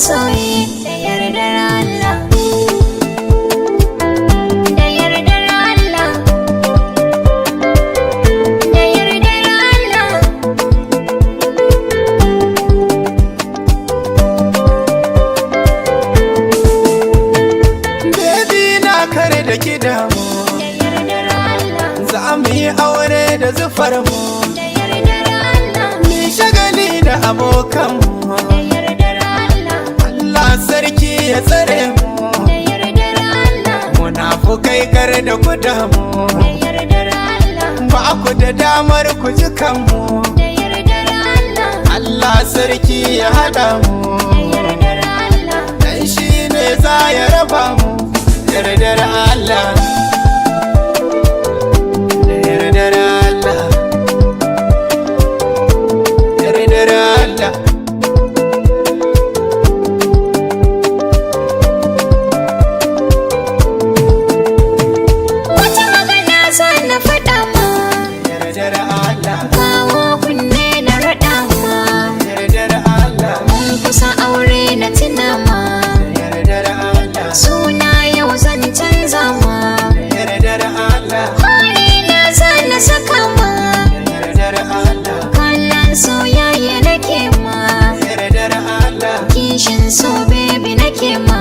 masoyi da yardar Allah. Da yardar Allah. Da yardar Allah. Baby na kare da ki damu, Da yardar Allah. za mu yi aure da zufar mu, Da yardar Allah. ni shagali da abokanmu. Da yardar Allah. Allah sarki ya tsare mu, Da yardar Allah. munafukai kar da ku damu, Da yardar Allah. ba ku da damar ku ji kanmu. Da yardar Allah. Allah sarki ya haɗa mu, Da yardar Allah. dan shi ne za ya raba mu. Yardar Allah, yardar Allah, yardar Allah. Wata magana za na faɗa ma, Yardar Allah, kawo kunne na raɗa ma, yardar Allah, mun kusa aure na tuna ma, yardar Allah, suna yau zan canza ma, yardar Allah, hali na za na saka ma, yardar Allah, kallon soyayya nake ma, yardar Allah, kishin so baby nake ma,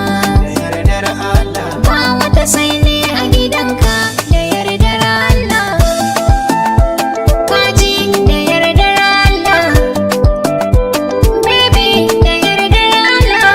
yardar Allah. ba wata sai ne a gidanka da yardar Allah. Kaji da yardar Allah, baby da yardar Allah.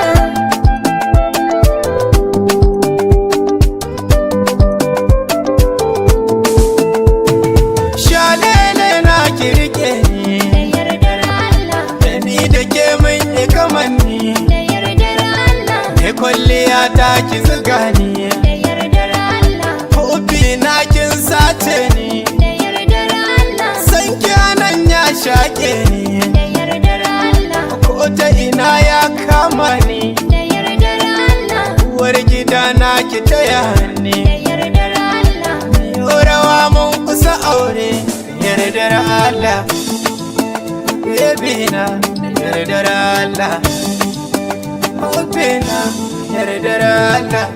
Shalele na kirke ni, Da yardar Allah, da ni da ke mun yi kamanni, da yardar Allah, ne kwalliya ta ki zuga ni, da yardar Allah, hobi na kin sace ni, da yardar Allah, san kyanan ya shaƙe ni, da yardar Allah, ko ta ina ya kama ni, da yardar Allah, uwar gida na ki taya ni, da yardar Allah, rawa mun kusa aure, yardar Allah, baby na yardar Allah, hobi na yardar Allah.